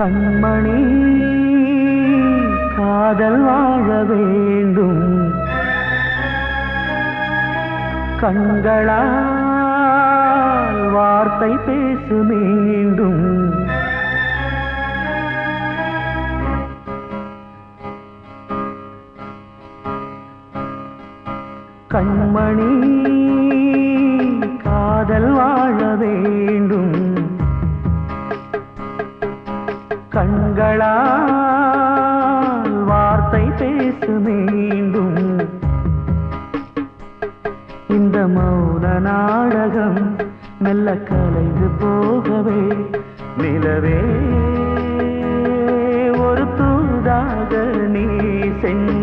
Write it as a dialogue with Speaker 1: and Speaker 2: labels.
Speaker 1: கண்மணி காதல் வாழ வேண்டும் கண்களால் வார்த்தை பேசு மீண்டும் கண்மணி காதல் வாழ வேண்டும் கண்களால் வார்த்தை பேசு மீண்டும் இந்த மௌன நாடகம் மெல்ல கலைந்து போகவே நிலவே ஒரு தூதாக நீ சென்று